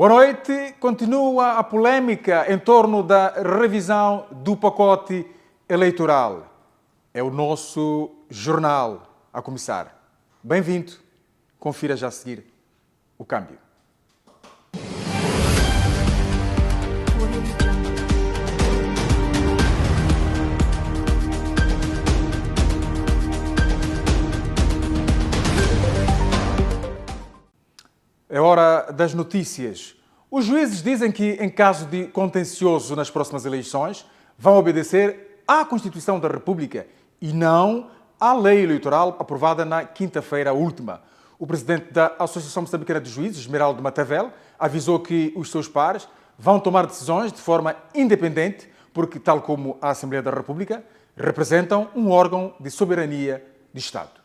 Boa noite. Continua a polêmica em torno da revisão do pacote eleitoral. É o nosso jornal a começar. Bem-vindo. Confira já a seguir o câmbio. É hora das notícias. Os juízes dizem que, em caso de contencioso nas próximas eleições, vão obedecer à Constituição da República e não à lei eleitoral aprovada na quinta-feira última. O presidente da Associação Moçambicana de Juízes, Esmeraldo Matavel, avisou que os seus pares vão tomar decisões de forma independente, porque, tal como a Assembleia da República, representam um órgão de soberania de Estado.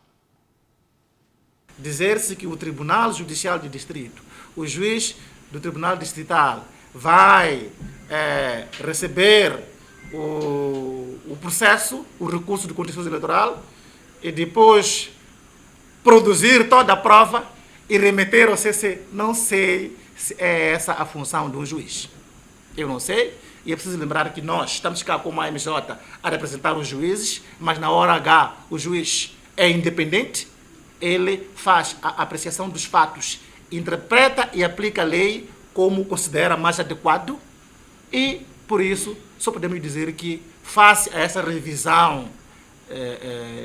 Dizer-se que o Tribunal Judicial de Distrito, o juiz do Tribunal Distrital, vai receber o processo, o recurso de contencioso eleitoral e depois produzir toda a prova e remeter ao CC. Não sei se é essa a função de um juiz. Eu não sei. E é preciso lembrar que nós estamos cá como a MJ a representar os juízes, mas na hora H o juiz é independente. Ele faz a apreciação dos fatos, interpreta e aplica a lei como considera mais adequado e, por isso, só podemos dizer que, face a essa revisão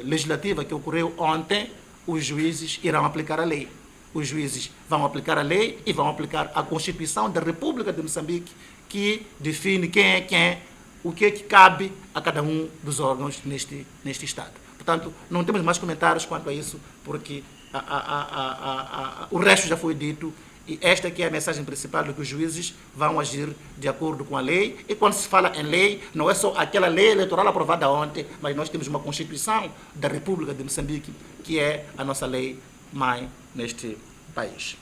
legislativa que ocorreu ontem, os juízes irão aplicar a lei. Os juízes vão aplicar a lei e vão aplicar a Constituição da República de Moçambique, que define quem é quem, o que é que cabe a cada um dos órgãos neste Estado. Portanto, não temos mais comentários quanto a isso, porque o resto já foi dito e esta aqui é a mensagem principal de que os juízes vão agir de acordo com a lei. E quando se fala em lei, não é só aquela lei eleitoral aprovada ontem, mas nós temos uma Constituição da República de Moçambique, que é a nossa lei-mãe neste país.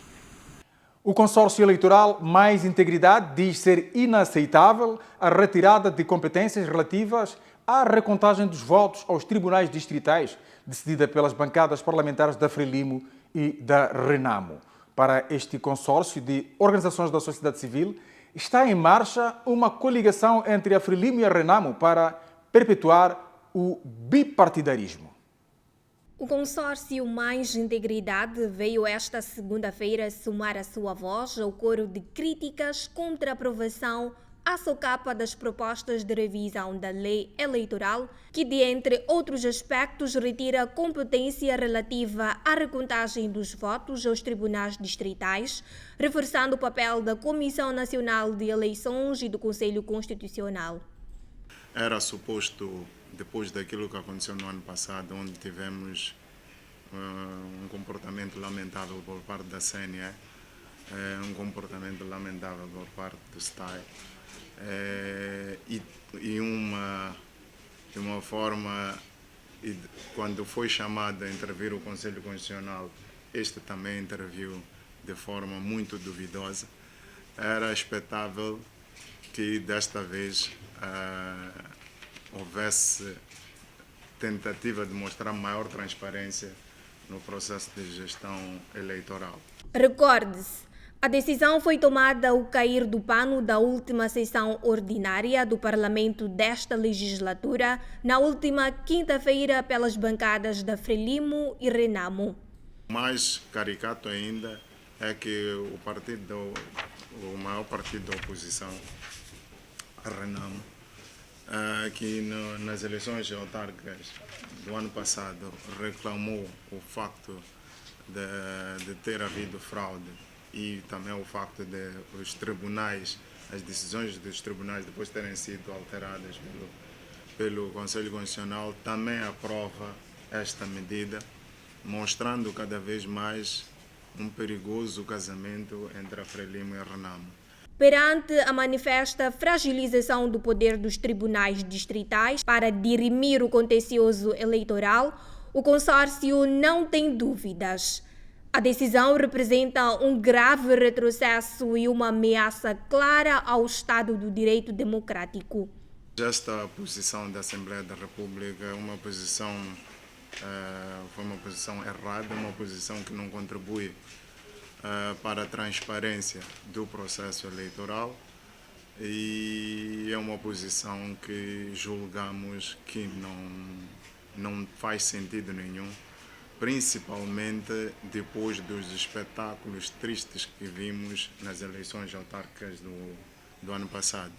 O consórcio eleitoral Mais Integridade diz ser inaceitável a retirada de competências relativas à recontagem dos votos aos tribunais distritais, decidida pelas bancadas parlamentares da Frelimo e da Renamo. Para este consórcio de organizações da sociedade civil, está em marcha uma coligação entre a Frelimo e a Renamo para perpetuar o bipartidarismo. O consórcio Mais Integridade veio esta segunda-feira somar a sua voz ao coro de críticas contra a aprovação à socapa das propostas de revisão da lei eleitoral, que, dentre outros aspectos, retira a competência relativa à recontagem dos votos aos tribunais distritais, reforçando o papel da Comissão Nacional de Eleições e do Conselho Constitucional. Era suposto, depois daquilo que aconteceu no ano passado, onde tivemos um comportamento lamentável por parte da CNE, um comportamento lamentável por parte do STAI, de uma forma, quando foi chamado a intervir o Conselho Constitucional, este também interviu de forma muito duvidosa. Era expectável que desta vez houvesse tentativa de mostrar maior transparência no processo de gestão eleitoral. Recorde-se, a decisão foi tomada ao cair do pano da última sessão ordinária do Parlamento desta legislatura, na última quinta-feira, pelas bancadas da Frelimo e Renamo. Mais caricato ainda é que o maior partido da oposição, a Renamo, que nas eleições autárquicas do ano passado reclamou o facto de ter havido fraude e também o facto de os tribunais, as decisões dos tribunais depois terem sido alteradas pelo Conselho Constitucional, também aprova esta medida, mostrando cada vez mais um perigoso casamento entre a Frelimo e a Renamo. Perante a manifesta fragilização do poder dos tribunais distritais para dirimir o contencioso eleitoral, o consórcio não tem dúvidas. A decisão representa um grave retrocesso e uma ameaça clara ao Estado do Direito Democrático. Esta posição da Assembleia da República é uma posição, foi uma posição errada, uma posição que não contribui para a transparência do processo eleitoral, e é uma posição que julgamos que não faz sentido nenhum, principalmente depois dos espetáculos tristes que vimos nas eleições autárquicas do ano passado.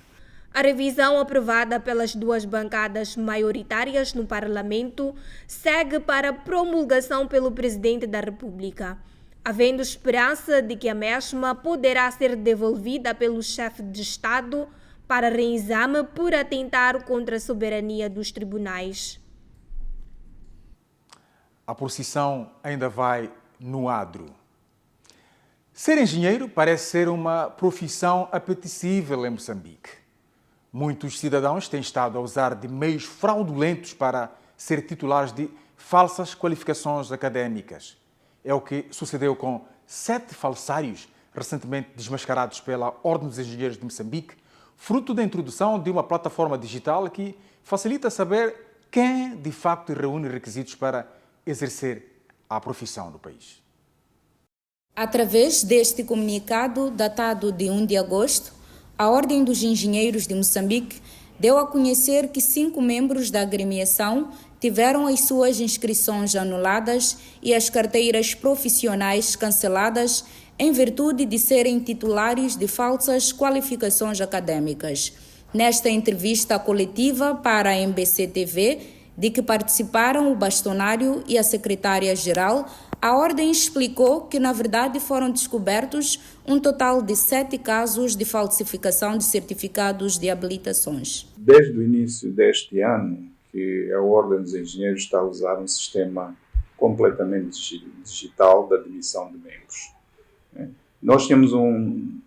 A revisão aprovada pelas duas bancadas maioritárias no Parlamento segue para promulgação pelo Presidente da República, havendo esperança de que a mesma poderá ser devolvida pelo chefe de Estado para reexame por atentar contra a soberania dos tribunais. A procissão ainda vai no adro. Ser engenheiro parece ser uma profissão apetecível em Moçambique. Muitos cidadãos têm estado a usar de meios fraudulentos para ser titulares de falsas qualificações académicas. É o que sucedeu com 7 falsários recentemente desmascarados pela Ordem dos Engenheiros de Moçambique, fruto da introdução de uma plataforma digital que facilita saber quem de facto reúne requisitos para exercer a profissão no país. Através deste comunicado, datado de 1 de agosto, a Ordem dos Engenheiros de Moçambique deu a conhecer que 5 membros da agremiação tiveram as suas inscrições anuladas e as carteiras profissionais canceladas em virtude de serem titulares de falsas qualificações académicas. Nesta entrevista coletiva para a MBC TV, de que participaram o bastonário e a secretária-geral, a Ordem explicou que, na verdade, foram descobertos um total de 7 casos de falsificação de certificados de habilitações. Desde o início deste ano, que a Ordem dos Engenheiros está a usar um sistema completamente digital de admissão de membros. Nós temos um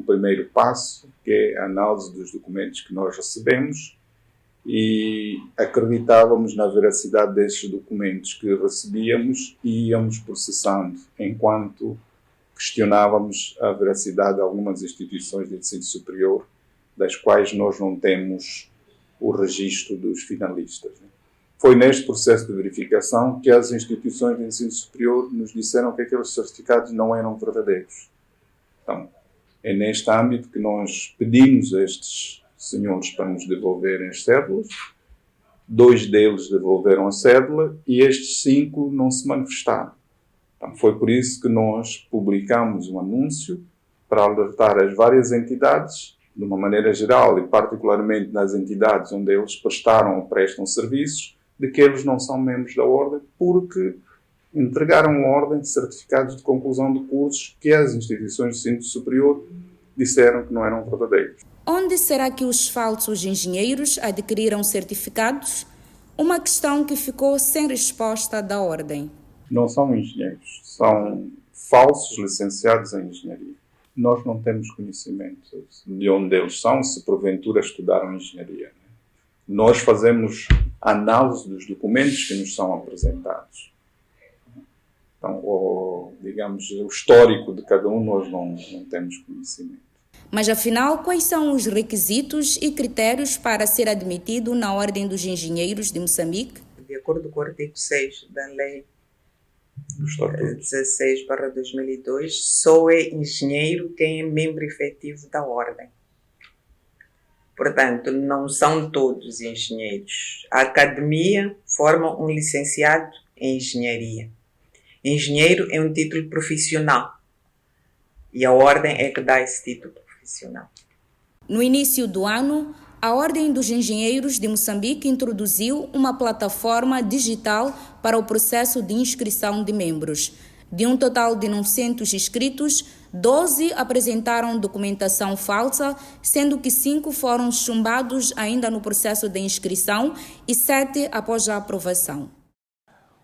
primeiro passo, que é a análise dos documentos que nós recebemos, e acreditávamos na veracidade desses documentos que recebíamos e íamos processando, enquanto questionávamos a veracidade de algumas instituições de ensino superior, das quais nós não temos o registro dos finalistas. Foi neste processo de verificação que as instituições de ensino superior nos disseram que aqueles certificados não eram verdadeiros. Então, é neste âmbito que nós pedimos a estes senhores para nos devolverem as cédulas. 2 deles devolveram a cédula e estes 5 não se manifestaram. Então, foi por isso que nós publicamos um anúncio para alertar as várias entidades, de uma maneira geral e particularmente nas entidades onde eles prestaram ou prestam serviços, de que eles não são membros da Ordem porque entregaram a Ordem de certificados de conclusão de cursos que as instituições de ensino superior disseram que não eram verdadeiros. Onde será que os falsos engenheiros adquiriram certificados? Uma questão que ficou sem resposta da Ordem. Não são engenheiros, são falsos licenciados em engenharia. Nós não temos conhecimento de onde eles são, se porventura estudaram engenharia. Nós fazemos análise dos documentos que nos são apresentados. Então, o histórico de cada um nós não temos conhecimento. Mas, afinal, quais são os requisitos e critérios para ser admitido na Ordem dos Engenheiros de Moçambique? De acordo com o artigo 6 da Lei 16/2002, só é engenheiro quem é membro efetivo da Ordem. Portanto, não são todos engenheiros. A academia forma um licenciado em engenharia. Engenheiro é um título profissional e a Ordem é que dá esse título profissional. No início do ano, a Ordem dos Engenheiros de Moçambique introduziu uma plataforma digital para o processo de inscrição de membros. De um total de 900 inscritos, 12 apresentaram documentação falsa, sendo que 5 foram chumbados ainda no processo de inscrição e 7 após a aprovação.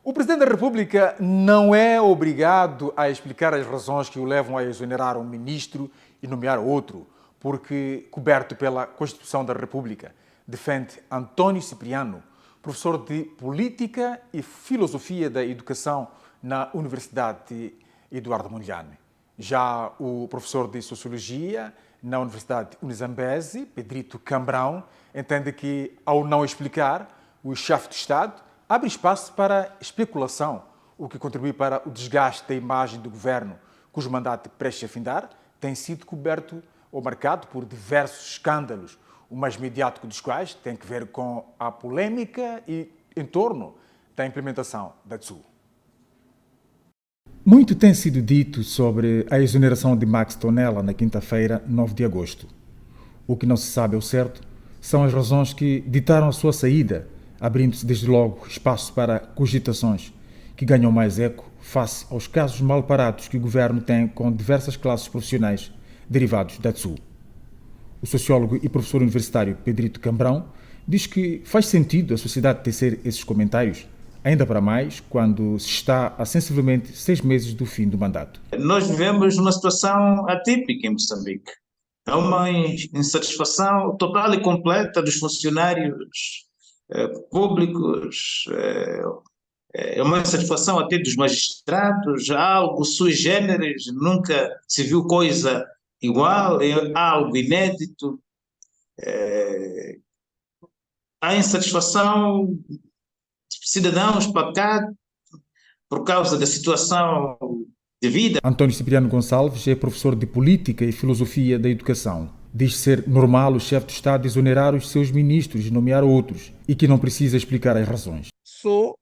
O Presidente da República não é obrigado a explicar as razões que o levam a exonerar um ministro e nomear outro, porque coberto pela Constituição da República, defende António Cipriano, professor de Política e Filosofia da Educação na Universidade Eduardo Mondlane. Já o professor de Sociologia na Universidade Unizambeze, Pedrito Cambrão, entende que, ao não explicar, o chefe de Estado abre espaço para especulação, o que contribui para o desgaste da imagem do governo, cujo mandato prestes a findar tem sido coberto ou marcado por diversos escândalos, o mais mediático dos quais tem que ver com a polémica em torno da implementação da TSU. Muito tem sido dito sobre a exoneração de Max Tonela na quinta-feira, 9 de agosto. O que não se sabe ao certo são as razões que ditaram a sua saída, abrindo-se desde logo espaço para cogitações que ganham mais eco face aos casos mal parados que o governo tem com diversas classes profissionais derivados da TSU. O sociólogo e professor universitário Pedrito Cambrão diz que faz sentido a sociedade tecer esses comentários, ainda para mais quando se está a sensivelmente 6 meses do fim do mandato. Nós vivemos uma situação atípica em Moçambique. É uma insatisfação total e completa dos funcionários públicos, é uma insatisfação até dos magistrados, algo sui generis, nunca se viu coisa igual, é algo inédito. Há insatisfação de cidadãos pacatos por causa da situação de vida. António Cipriano Gonçalves é professor de Política e Filosofia da Educação. Diz ser normal o chefe de Estado exonerar os seus ministros e nomear outros, e que não precisa explicar as razões. Só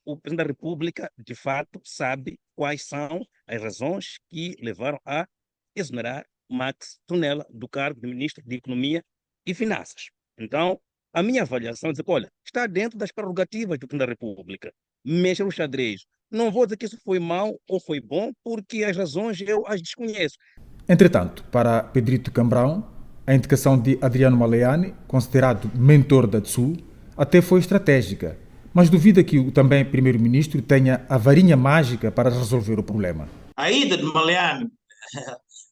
o Presidente da República, de fato, sabe quais são as razões que levaram a exonerar Max Tonela do cargo de Ministro de Economia e Finanças. Então, a minha avaliação é dizer, olha, está dentro das prerrogativas do Presidente da República. Mexer o xadrez. Não vou dizer que isso foi mau ou foi bom, porque as razões eu as desconheço. Entretanto, para Pedrito Cambrão, a indicação de Adriano Maleani, considerado mentor da TSU, até foi estratégica, mas duvida que o também primeiro-ministro tenha a varinha mágica para resolver o problema. A ida de Maleani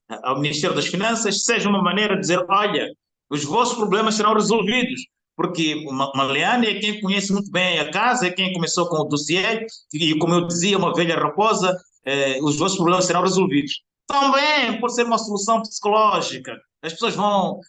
ao Ministério das Finanças seja uma maneira de dizer, olha, os vossos problemas serão resolvidos, porque o Maleani é quem conhece muito bem a casa, é quem começou com o dossiê, e como eu dizia, uma velha raposa, os vossos problemas serão resolvidos. Também por ser uma solução psicológica, as pessoas vão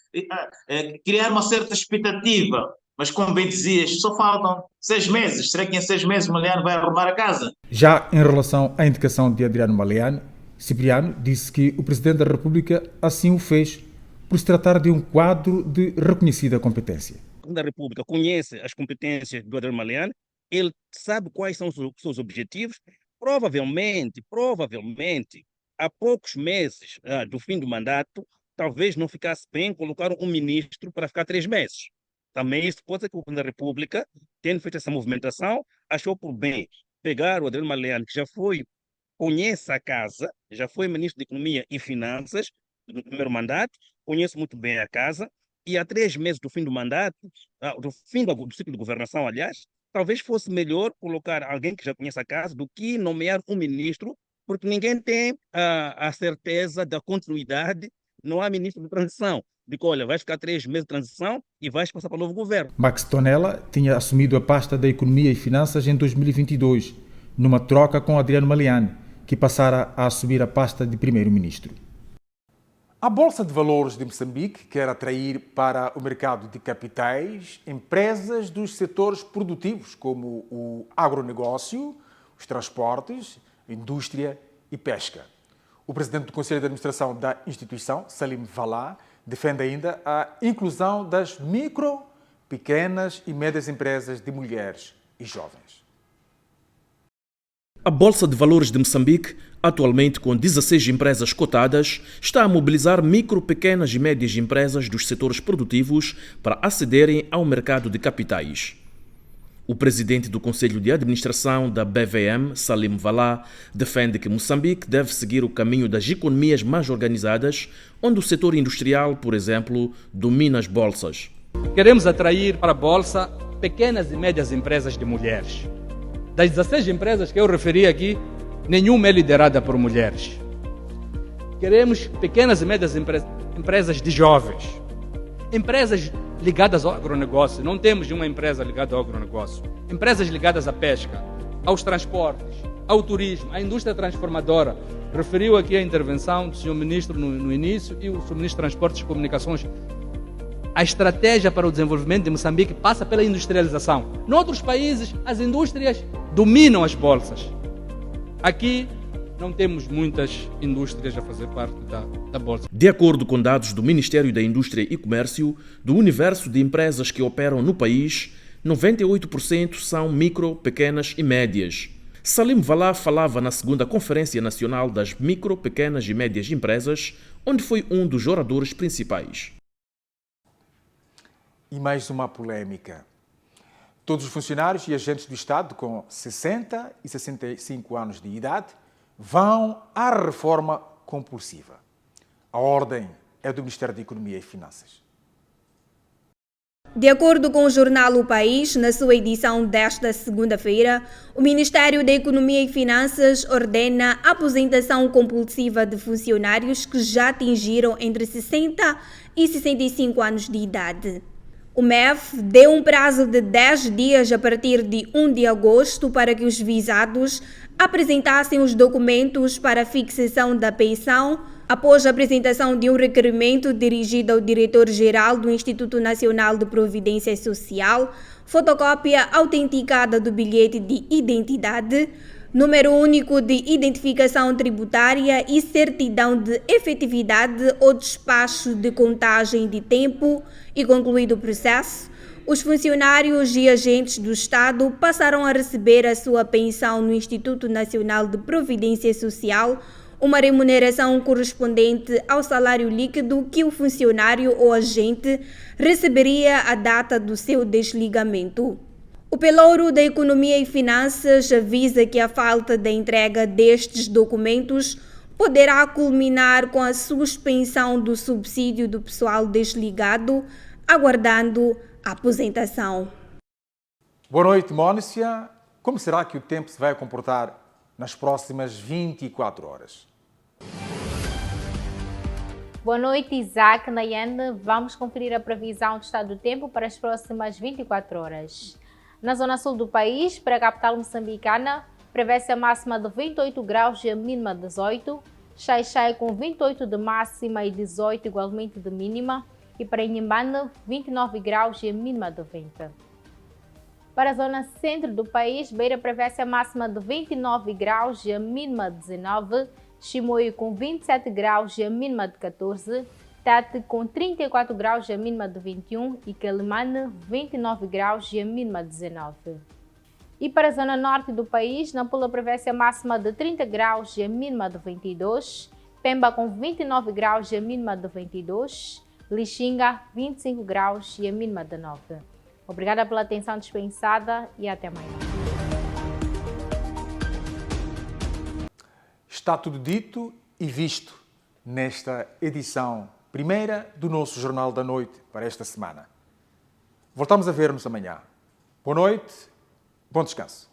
criar uma certa expectativa, mas como bem dizias, só faltam 6 meses. Será que em 6 meses Maleani vai arrumar a casa? Já em relação à indicação de Adriano Maleani, Cipriano disse que o Presidente da República assim o fez por se tratar de um quadro de reconhecida competência. O Presidente da República conhece as competências do Adriano Maleani, ele sabe quais são os seus objetivos. Provavelmente, há poucos meses do fim do mandato, talvez não ficasse bem colocar um ministro para ficar 3 meses. Também isso pode ser que o Presidente da República, tendo feito essa movimentação, achou por bem pegar o Adriano Maleani, que conhece a casa, já foi ministro de Economia e Finanças no primeiro mandato, conhece muito bem a casa, e há 3 meses do fim do mandato, do fim do ciclo de governação, aliás, talvez fosse melhor colocar alguém que já conhece a casa do que nomear um ministro, porque ninguém tem a certeza da continuidade, não há ministro de transição. Digo, olha, vais ficar 3 meses de transição e vais passar para o novo governo. Max Tonela tinha assumido a pasta da Economia e Finanças em 2022, numa troca com Adriano Maleani, que passara a assumir a pasta de primeiro-ministro. A Bolsa de Valores de Moçambique quer atrair para o mercado de capitais empresas dos setores produtivos, como o agronegócio, os transportes, indústria e pesca. O presidente do Conselho de Administração da instituição, Salim Valá, defende ainda a inclusão das micro, pequenas e médias empresas de mulheres e jovens. A Bolsa de Valores de Moçambique, atualmente com 16 empresas cotadas, está a mobilizar micro, pequenas e médias empresas dos setores produtivos para acederem ao mercado de capitais. O presidente do Conselho de Administração da BVM, Salim Valá, defende que Moçambique deve seguir o caminho das economias mais organizadas, onde o setor industrial, por exemplo, domina as bolsas. Queremos atrair para a Bolsa pequenas e médias empresas de mulheres. Das 16 empresas que eu referi aqui, nenhuma é liderada por mulheres. Queremos pequenas e médias empresas de jovens. Empresas ligadas ao agronegócio. Não temos nenhuma empresa ligada ao agronegócio. Empresas ligadas à pesca, aos transportes, ao turismo, à indústria transformadora. Referiu aqui a intervenção do Sr. Ministro no início e o Sr. Ministro de Transportes e Comunicações. A estratégia para o desenvolvimento de Moçambique passa pela industrialização. Noutros países, as indústrias dominam as bolsas. Aqui, não temos muitas indústrias a fazer parte da Bolsa. De acordo com dados do Ministério da Indústria e Comércio, do universo de empresas que operam no país, 98% são micro, pequenas e médias. Salim Valá falava na segunda Conferência Nacional das Micro, Pequenas e Médias Empresas, onde foi um dos oradores principais. E mais uma polêmica. Todos os funcionários e agentes do Estado com 60 e 65 anos de idade vão à reforma compulsiva. A ordem é do Ministério da Economia e Finanças. De acordo com o jornal O País, na sua edição desta segunda-feira, o Ministério da Economia e Finanças ordena a aposentação compulsiva de funcionários que já atingiram entre 60 e 65 anos de idade. O MEF deu um prazo de 10 dias a partir de 1 de agosto para que os visados apresentassem os documentos para a fixação da pensão após a apresentação de um requerimento dirigido ao diretor-geral do Instituto Nacional de Previdência Social, fotocópia autenticada do bilhete de identidade, número único de identificação tributária e certidão de efetividade ou despacho de contagem de tempo e concluído o processo, os funcionários e agentes do Estado passaram a receber a sua pensão no Instituto Nacional de Previdência Social, uma remuneração correspondente ao salário líquido que o funcionário ou agente receberia à data do seu desligamento. O Pelouro da Economia e Finanças avisa que a falta da entrega destes documentos poderá culminar com a suspensão do subsídio do pessoal desligado, aguardando a aposentação. Boa noite, Mónica. Como será que o tempo se vai comportar nas próximas 24 horas? Boa noite, Isaac, Nayane. Vamos conferir a previsão do estado do tempo para as próximas 24 horas. Na zona sul do país, para a capital moçambicana, prevê-se a máxima de 28 graus e a mínima de 18, Xai-Xai com 28 de máxima e 18 igualmente de mínima, e para Inhambane, 29 graus e a mínima de 20. Para a zona centro do país, Beira prevê-se a máxima de 29 graus e a mínima de 19, Chimoio com 27 graus e a mínima de 14, Tete com 34 graus e a mínima de 21 e Quelimane 29 graus e a mínima de 19. E para a zona norte do país, Nampula prevê-se a máxima de 30 graus e a mínima de 22, Pemba com 29 graus e a mínima de 22, Lixinga 25 graus e a mínima de 9. Obrigada pela atenção dispensada e até amanhã. Está tudo dito e visto nesta edição primeira do nosso Jornal da Noite para esta semana. Voltamos a ver-nos amanhã. Boa noite, bom descanso.